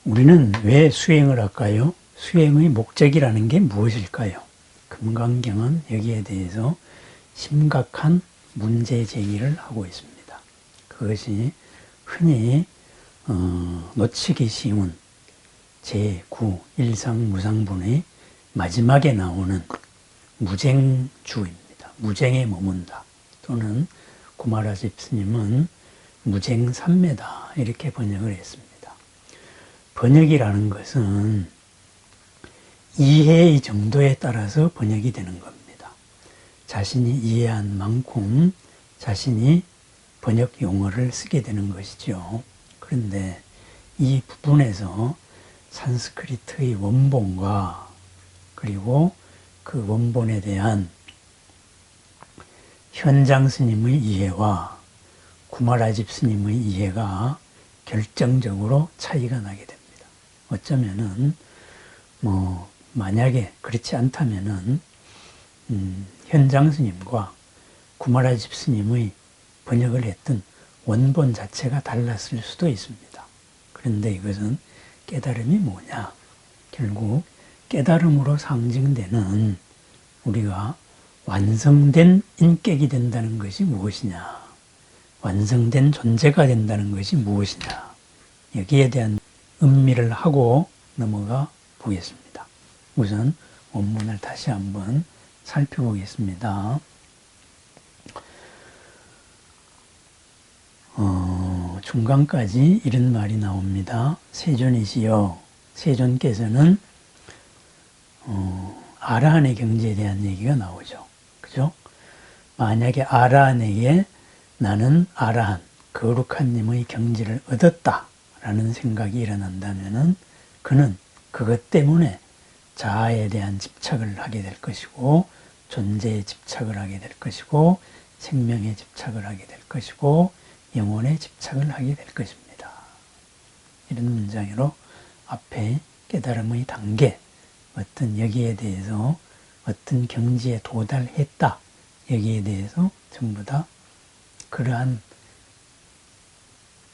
우리는 왜 수행을 할까요? 수행의 목적이라는 게 무엇일까요? 금강경은 여기에 대해서 심각한 문제 제기를 하고 있습니다. 그것이 흔히 놓치기 쉬운 제9 일상무상분의 마지막에 나오는 무쟁주입니다. 무쟁에 머문다. 또는 구마라집 스님은 무쟁삼매다 이렇게 번역을 했습니다. 번역이라는 것은 이해의 정도에 따라서 번역이 되는 겁니다. 자신이 이해한 만큼 자신이 번역 용어를 쓰게 되는 것이죠. 그런데 이 부분에서 산스크리트의 원본과 그리고 그 원본에 대한 현장 스님의 이해와 구마라집 스님의 이해가 결정적으로 차이가 나게 됩니다. 어쩌면은 만약에 그렇지 않다면은 현장 스님과 구마라집 스님의 번역을 했던 원본 자체가 달랐을 수도 있습니다. 그런데 이것은 깨달음이 뭐냐? 결국 깨달음으로 상징되는 우리가 완성된 인격이 된다는 것이 무엇이냐? 완성된 존재가 된다는 것이 무엇이냐? 여기에 대한 음미를 하고 넘어가 보겠습니다. 우선 원문을 다시 한번 살펴보겠습니다. 중간까지 이런 말이 나옵니다. 세존이시여, 세존께서는 아라한의 경지에 대한 얘기가 나오죠. 그죠? 만약에 아라한에게 나는 아라한, 거룩한 님의 경지를 얻었다 라는 생각이 일어난다면은 그는 그것 때문에 자아에 대한 집착을 하게 될 것이고 존재에 집착을 하게 될 것이고 생명에 집착을 하게 될 것이고 영혼에 집착을 하게 될 것입니다. 이런 문장으로 앞에 깨달음의 단계, 어떤 여기에 대해서 어떤 경지에 도달했다, 여기에 대해서 전부 다 그러한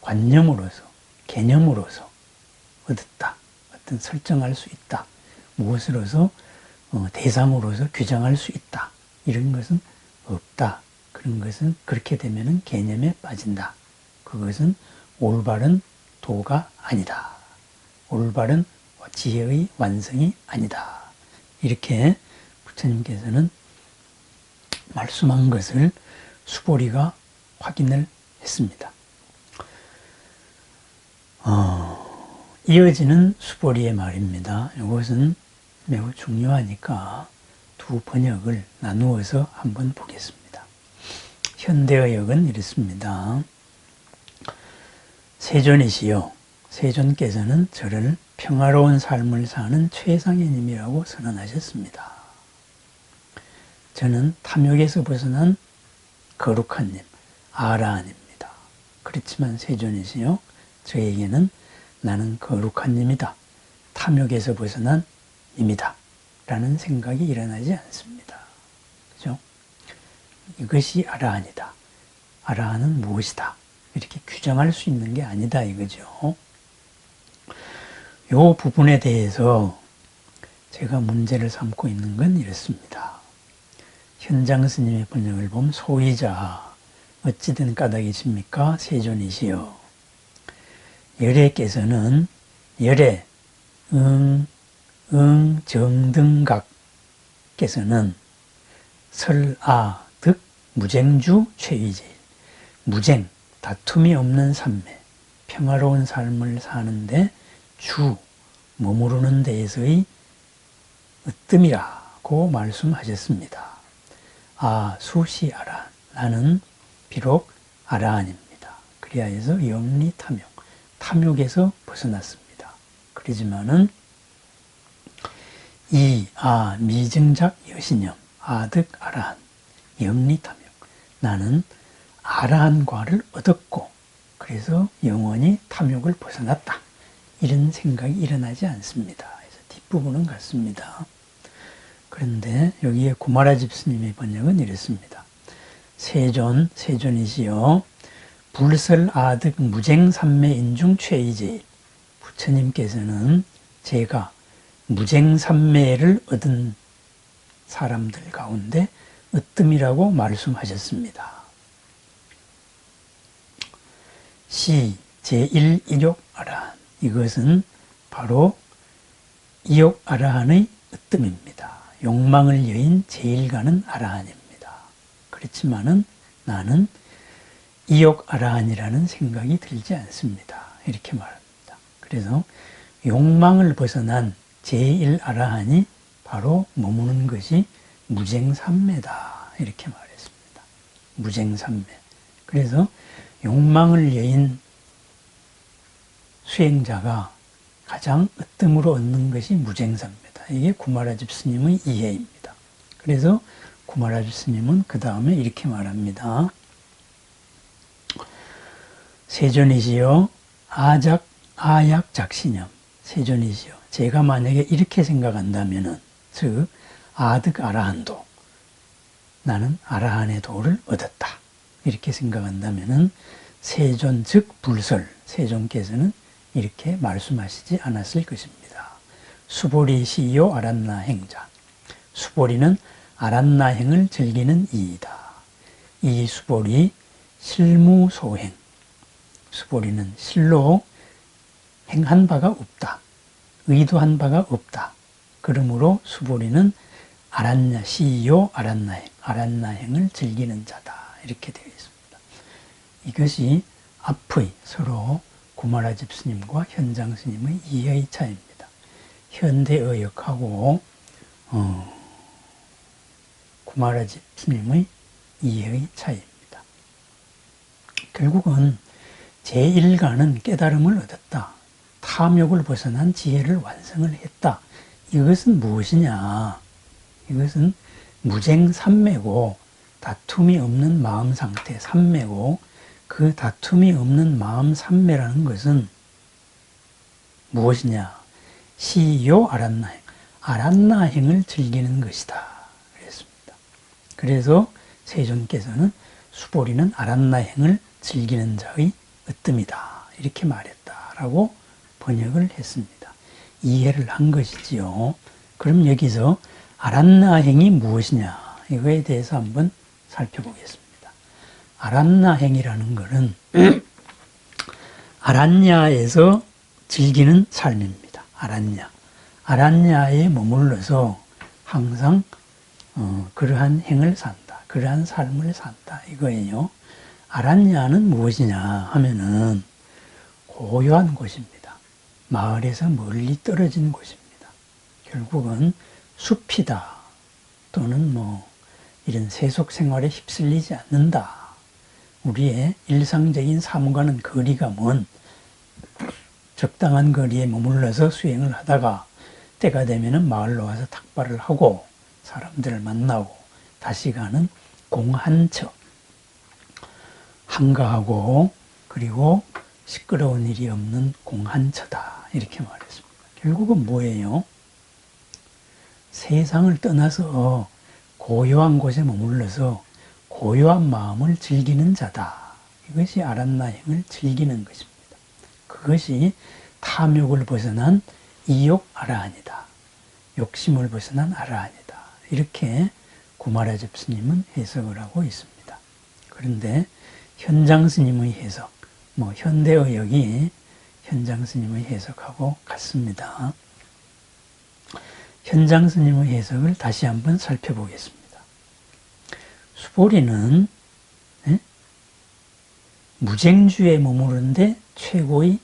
관념으로서, 개념으로서 얻었다, 어떤 설정할 수 있다, 무엇으로서 대상으로서 규정할 수 있다, 이런 것은 없다. 그런 것은 그렇게 되면은 개념에 빠진다. 그것은 올바른 도가 아니다. 올바른 지혜의 완성이 아니다. 이렇게 부처님께서는 말씀한 것을 수보리가 확인을 했습니다. 이어지는 수보리의 말입니다. 이것은 매우 중요하니까 두 번역을 나누어서 한번 보겠습니다. 현대어역은 이렇습니다. 세존이시여, 세존께서는 저를 평화로운 삶을 사는 최상의 님이라고 선언하셨습니다. 저는 탐욕에서 벗어난 거룩한 님, 아라한입니다. 그렇지만 세존이시여, 저에게는 나는 거룩한 님이다, 탐욕에서 벗어난 님이다 라는 생각이 일어나지 않습니다. 그죠? 이것이 아라한이다, 아라한은 무엇이다, 이렇게 규정할 수 있는 게 아니다 이거죠. 이 부분에 대해서 제가 문제를 삼고 있는 건 이렇습니다. 현장 스님의 번역을 보면 소위자 어찌된 까닭이십니까? 세존이시여. 열애께서는 열애 정등각께서는 설아 득 무쟁주 최위제일, 무쟁 다툼이 없는 삶매, 평화로운 삶을 사는데 주 머무르는 데에서의 으뜸이라고 말씀하셨습니다. 수시 아라한, 나는 비록 아라한입니다. 그리하여서 영리 탐욕, 탐욕에서 벗어났습니다. 그러지만은 미증작 여신념, 아득 아라한, 영리 탐욕, 나는 아라한과를 얻었고 그래서 영원히 탐욕을 벗어났다, 이런 생각이 일어나지 않습니다. 그래서 뒷부분은 같습니다. 그런데 여기에 구마라집 스님의 번역은 이렇습니다. 세존이시여, 불설아득 무쟁삼매인중 최이제일. 부처님께서는 제가 무쟁삼매를 얻은 사람들 가운데 으뜸이라고 말씀하셨습니다. 시 제1이욕 아라한, 이것은 바로 이욕 아라한의 으뜸입니다. 욕망을 여인 제1가는 아라한입니다. 그렇지만은 나는 이욕 아라한이라는 생각이 들지 않습니다. 이렇게 말합니다. 그래서 욕망을 벗어난 제1 아라한이 바로 머무는 것이 무쟁삼매다. 이렇게 말했습니다. 무쟁삼매. 그래서 욕망을 여인 수행자가 가장 으뜸으로 얻는 것이 무쟁삼매다. 이게 구마라집 스님의 이해입니다. 그래서 구마라집 스님은 그 다음에 이렇게 말합니다. 세존이시여 아약 작신념. 세존이시여, 제가 만약에 이렇게 생각한다면은, 즉 아득 아라한도, 나는 아라한의 도를 얻었다, 이렇게 생각한다면은 세존 즉 불설, 세존께서는 이렇게 말씀하시지 않았을 것입니다. 수보리 시요 아란나 행자. 수보리는 아란나 행을 즐기는 이이다. 이 수보리 실무소행. 수보리는 실로 행한 바가 없다. 의도한 바가 없다. 그러므로 수보리는 아란냐 시요 아란나행, 아란나행을 즐기는 자다. 이렇게 되어 있습니다. 이것이 앞의 서로 구마라집 스님과 현장 스님의 이해의 차이입니다. 현대의역하고 구마라집 스님의 이해의 차이입니다. 결국은 제1가는 깨달음을 얻었다. 탐욕을 벗어난 지혜를 완성을 했다. 이것은 무엇이냐? 이것은 무쟁삼매고 다툼이 없는 마음 상태 삼매고, 그 다툼이 없는 마음 삼매라는 것은 무엇이냐? 시요 아란나행, 아란나행을 즐기는 것이다. 그랬습니다. 그래서 세존께서는 수보리는 아란나행을 즐기는 자의 으뜸이다. 이렇게 말했다라고 번역을 했습니다. 이해를 한 것이지요. 그럼 여기서 아란나행이 무엇이냐? 이거에 대해서 한번 살펴보겠습니다. 아란나행이라는 것은 아란야에서 즐기는 삶입니다. 아란야에 머물러서 항상 그러한 행을 산다. 그러한 삶을 산다. 이거예요. 아란야는 무엇이냐 하면은 고요한 곳입니다. 마을에서 멀리 떨어진 곳입니다. 결국은 숲이다. 또는 이런 세속 생활에 휩쓸리지 않는다. 우리의 일상적인 삶과는 거리가 먼 적당한 거리에 머물러서 수행을 하다가 때가 되면은 마을로 와서 탁발을 하고 사람들을 만나고 다시 가는 공한처, 한가하고 그리고 시끄러운 일이 없는 공한처다. 이렇게 말했습니다. 결국은 뭐예요? 세상을 떠나서 고요한 곳에 머물러서 고요한 마음을 즐기는 자다. 이것이 아란나행을 즐기는 것입니다. 그것이 탐욕을 벗어난 이욕 아라한이다. 욕심을 벗어난 아라한이다. 이렇게 구마라집 스님은 해석을 하고 있습니다. 그런데 현장 스님의 해석, 현대의역이 현장 스님의 해석하고 같습니다. 현장 스님의 해석을 다시 한번 살펴보겠습니다. 수보리는 무쟁주에 머무르는데 최고의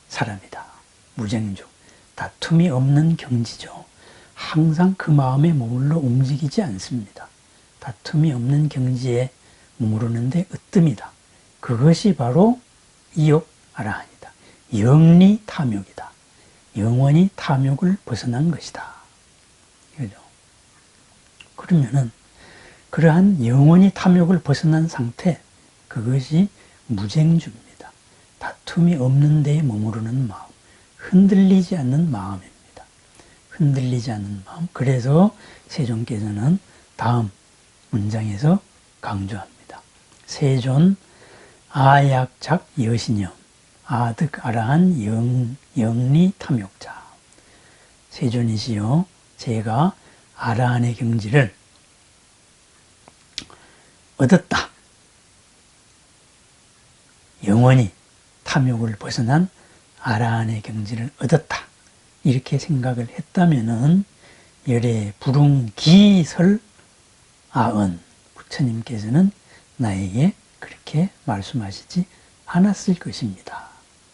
사람이다. 무쟁주. 다툼이 없는 경지죠. 항상 그 마음에 머물러 움직이지 않습니다. 다툼이 없는 경지에 머무르는데 으뜸이다. 그것이 바로 이욕 아라한이다. 영리 탐욕이다. 영원히 탐욕을 벗어난 것이다. 그죠? 그러면은 그러한 영원히 탐욕을 벗어난 상태, 그것이 무쟁주입니다. 다툼이 없는 데에 머무르는 마음, 흔들리지 않는 마음입니다. 흔들리지 않는 마음. 그래서 세존께서는 다음 문장에서 강조합니다. 세존 아약작 여신여. 아득 아라한 영리 탐욕자. 세존이시여, 제가 아라한의 경지를 얻었다. 영원히 탐욕을 벗어난 아라한의 경지를 얻었다. 이렇게 생각을 했다면은 열애 불응기설 아은, 부처님께서는 나에게 그렇게 말씀하시지 않았을 것입니다.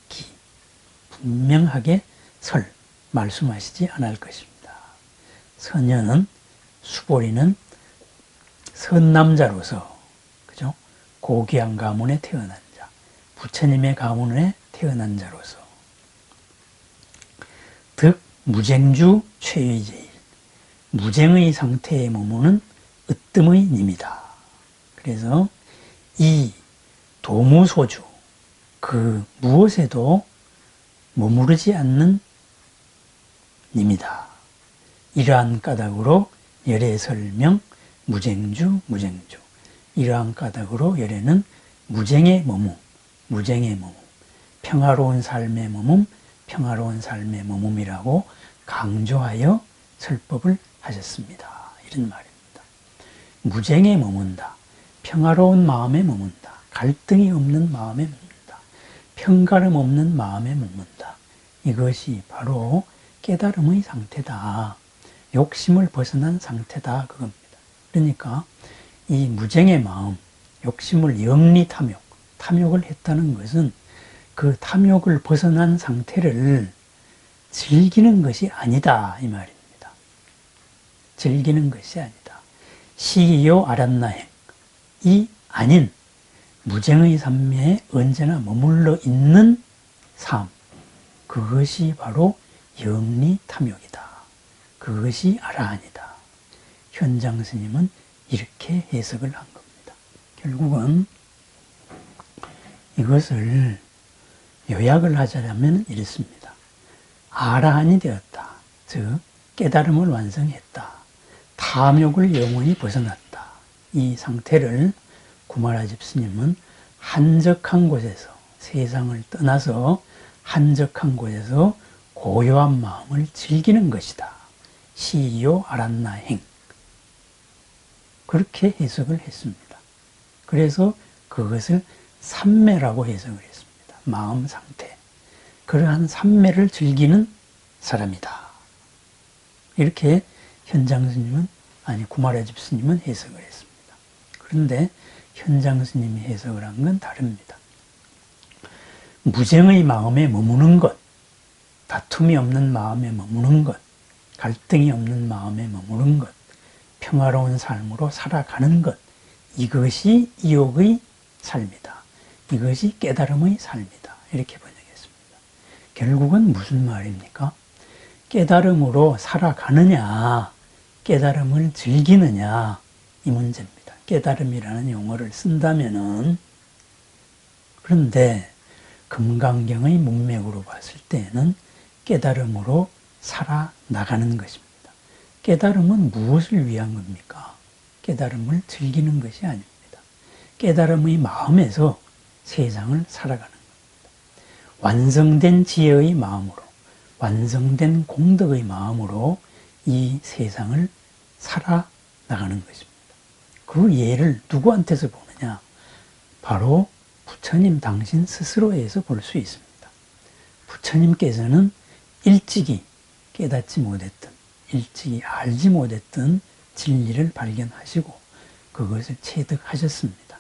기, 분명하게 설, 말씀하시지 않을 것입니다. 선녀는, 수보리는 선남자로서, 그죠? 고귀한 가문에 태어난 자, 부처님의 가문에 태어난 자로서 득 무쟁주 최의제일, 무쟁의 상태에 머무는 으뜸의 님이다. 그래서 이 도무소주, 그 무엇에도 머무르지 않는 님이다. 이러한 까닭으로 열애 설명 무쟁주. 이러한 까닭으로 열애는 무쟁의 머문, 평화로운 삶의 머문이라고 강조하여 설법을 하셨습니다. 이런 말입니다. 무쟁에 머문다. 평화로운 마음에 머문다. 갈등이 없는 마음에 머문다. 편가름 없는 마음에 머문다. 이것이 바로 깨달음의 상태다. 욕심을 벗어난 상태다. 그겁니다. 그러니까 이 무쟁의 마음, 욕심을 영리 탐욕을 했다는 것은 그 탐욕을 벗어난 상태를 즐기는 것이 아니다. 이 말입니다. 즐기는 것이 아니다. 시요 아란나행, 이 아닌 무쟁의 삼매에 언제나 머물러 있는 삶, 그것이 바로 영리 탐욕이다. 그것이 아라한이다. 현장 스님은 이렇게 해석을 한 겁니다. 결국은 이것을 요약을 하자면 이렇습니다. 아라한이 되었다. 즉 깨달음을 완성했다. 탐욕을 영원히 벗어났다. 이 상태를 구마라집 스님은 한적한 곳에서, 세상을 떠나서 한적한 곳에서 고요한 마음을 즐기는 것이다. 시요 아란나행. 그렇게 해석을 했습니다. 그래서 그것을 삼매라고 해석을 했습니다. 마음 상태. 그러한 삼매를 즐기는 사람이다. 이렇게 현장 스님은, 구마라집 스님은 해석을 했습니다. 그런데 현장 스님이 해석을 한 건 다릅니다. 무쟁의 마음에 머무는 것, 다툼이 없는 마음에 머무는 것, 갈등이 없는 마음에 머무는 것, 평화로운 삶으로 살아가는 것, 이것이 이욕의 삶이다. 이것이 깨달음의 삶이다. 이렇게 번역했습니다. 결국은 무슨 말입니까? 깨달음으로 살아가느냐, 깨달음을 즐기느냐, 이 문제입니다. 깨달음이라는 용어를 쓴다면은, 그런데 금강경의 문맥으로 봤을 때는 깨달음으로 살아나가는 것입니다. 깨달음은 무엇을 위한 겁니까? 깨달음을 즐기는 것이 아닙니다. 깨달음의 마음에서 세상을 살아가는 겁니다. 완성된 지혜의 마음으로, 완성된 공덕의 마음으로 이 세상을 살아나가는 것입니다. 그 예를 누구한테서 보느냐? 바로 부처님 당신 스스로에서 볼 수 있습니다. 부처님께서는 일찍이 깨닫지 못했던, 일찍이 알지 못했던 진리를 발견하시고 그것을 체득하셨습니다.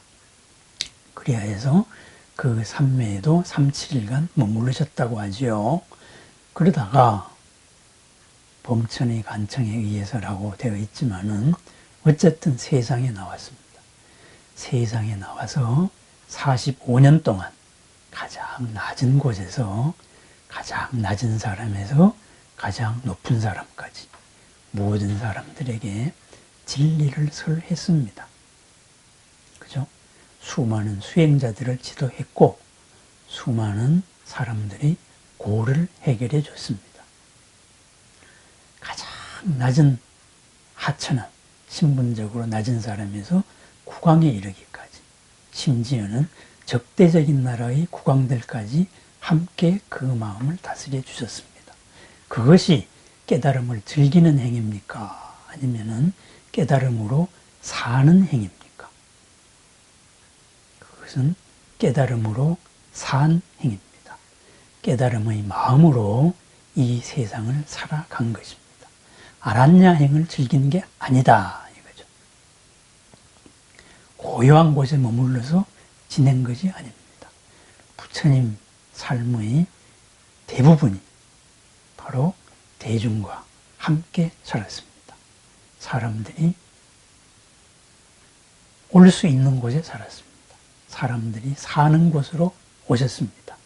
그리하여서 그 삼매에도 37일간 머무르셨다고 하지요. 그러다가 범천의 간청에 의해서라고 되어 있지만은 어쨌든 세상에 나왔습니다. 세상에 나와서 45년 동안 가장 낮은 곳에서, 가장 낮은 사람에서 가장 높은 사람까지 모든 사람들에게 진리를 설했습니다. 그죠? 수많은 수행자들을 지도했고 수많은 사람들이 고를 해결해 줬습니다. 가장 낮은 하천한, 신분적으로 낮은 사람에서 국왕에 이르기까지, 심지어는 적대적인 나라의 국왕들까지 함께 그 마음을 다스려 주셨습니다. 그것이 깨달음을 즐기는 행위입니까? 아니면은 깨달음으로 사는 행위입니까? 그것은 깨달음으로 산 행위입니다. 깨달음의 마음으로 이 세상을 살아간 것입니다. 아란야행을 즐기는 게 아니다 이거죠. 고요한 곳에 머물러서 지낸 것이 아닙니다. 부처님 삶의 대부분이 바로 대중과 함께 살았습니다. 사람들이 올 수 있는 곳에 살았습니다. 사람들이 사는 곳으로 오셨습니다.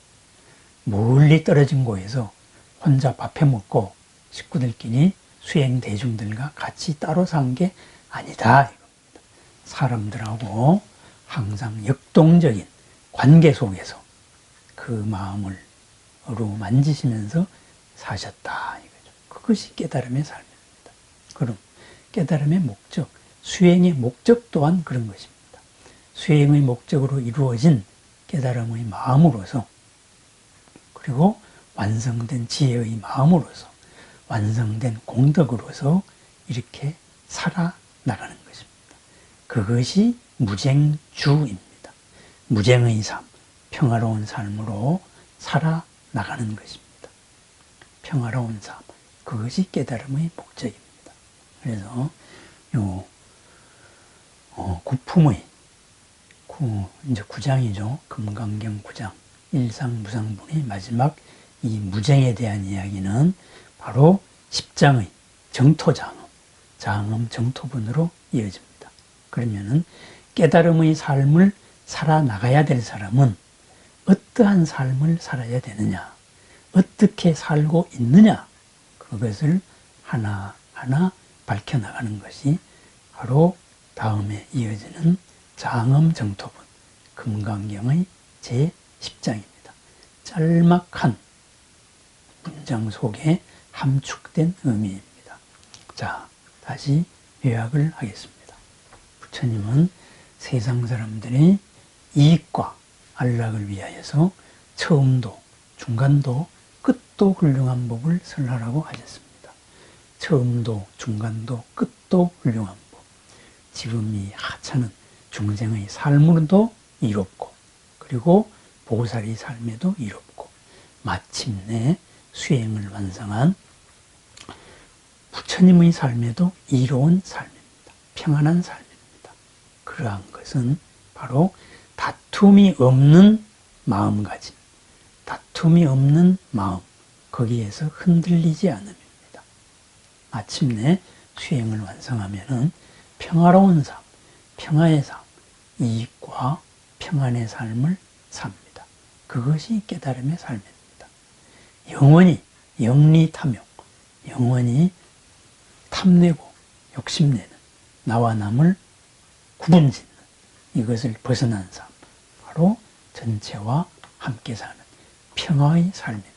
멀리 떨어진 곳에서 혼자 밥해 먹고 식구들끼리 수행 대중들과 같이 따로 산 게 아니다 이겁니다. 사람들하고 항상 역동적인 관계 속에서 그 마음을 어루만지시면서 사셨다 이거죠. 그것이 깨달음의 삶입니다. 그럼 깨달음의 목적, 수행의 목적 또한 그런 것입니다. 수행의 목적으로 이루어진 깨달음의 마음으로서, 그리고 완성된 지혜의 마음으로서, 완성된 공덕으로서 이렇게 살아나가는 것입니다. 그것이 무쟁주입니다. 무쟁의 삶, 평화로운 삶으로 살아나가는 것입니다. 평화로운 삶, 그것이 깨달음의 목적입니다. 그래서 구품의 이제 9장이죠. 금강경 9장 일상무상분의 마지막 이 무쟁에 대한 이야기는 바로 10장의 정토장엄, 장엄 정토분으로 이어집니다. 그러면은 깨달음의 삶을 살아나가야 될 사람은 어떠한 삶을 살아야 되느냐, 어떻게 살고 있느냐, 그것을 하나하나 밝혀나가는 것이 바로 다음에 이어지는 장엄 정토분, 금강경의 제10장입니다. 짤막한 문장 속에 함축된 의미입니다. 자, 다시 요약을 하겠습니다. 부처님은 세상 사람들이 이익과 안락을 위하여서 처음도, 중간도, 끝도 훌륭한 법을 설하라고 하셨습니다. 처음도, 중간도, 끝도 훌륭한 법. 지금 이 하찮은 중생의 삶으로도 이롭고, 그리고 보살의 삶에도 이롭고, 마침내 수행을 완성한 부처님의 삶에도 이로운 삶입니다. 평안한 삶입니다. 그러한 것은 바로 다툼이 없는 마음가짐, 다툼이 없는 마음, 거기에서 흔들리지 않음입니다. 마침내 수행을 완성하면은 평화로운 삶, 평화의 삶, 이익과 평안의 삶을 삽니다. 그것이 깨달음의 삶입니다. 영원히 영리탐욕, 영원히 탐내고 욕심내는, 나와 남을 구분짓는 이것을 벗어난 삶, 바로 전체와 함께 사는 평화의 삶입니다.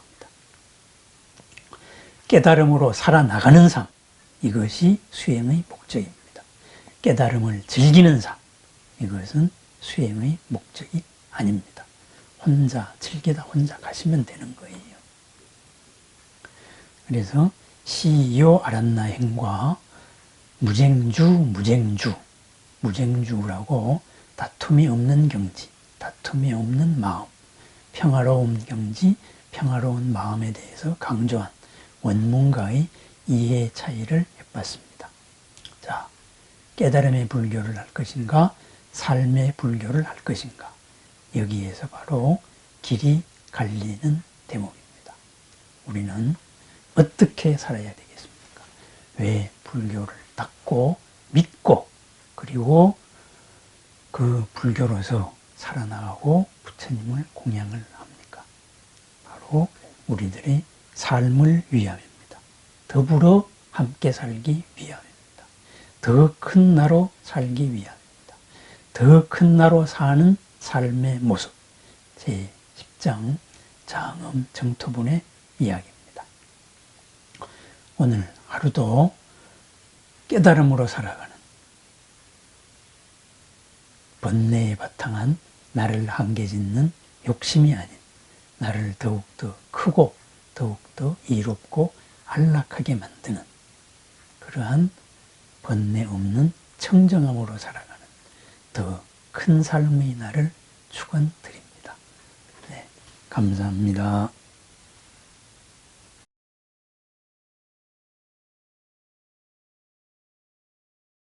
깨달음으로 살아나가는 삶, 이것이 수행의 목적입니다. 깨달음을 즐기는 삶, 이것은 수행의 목적이 아닙니다. 혼자 즐기다 혼자 가시면 되는 거예요. 그래서 시요 아란나행과 무쟁주라고 다툼이 없는 경지, 다툼이 없는 마음, 평화로운 경지, 평화로운 마음에 대해서 강조한 원문가의 이해 차이를 해봤습니다. 자, 깨달음의 불교를 할 것인가, 삶의 불교를 할 것인가, 여기에서 바로 길이 갈리는 대목입니다. 우리는 어떻게 살아야 되겠습니까? 왜 불교를 닦고 믿고 그리고 그 불교로서 살아나가고 부처님을 공양을 합니까? 바로 우리들의 삶을 위함입니다. 더불어 함께 살기 위함입니다. 더 큰 나로 살기 위함입니다. 더 큰 나로 사는 삶의 모습, 제10장 장엄 정토분의 이야기입니다. 오늘 하루도 깨달음으로 살아가는 번뇌에 바탕한 나를 한계짓는 욕심이 아닌 나를 더욱더 크고 더욱더 이롭고 안락하게 만드는 그러한 번뇌 없는 청정함으로 살아가는 더 큰 삶의 날을 축원드립니다. 네, 감사합니다.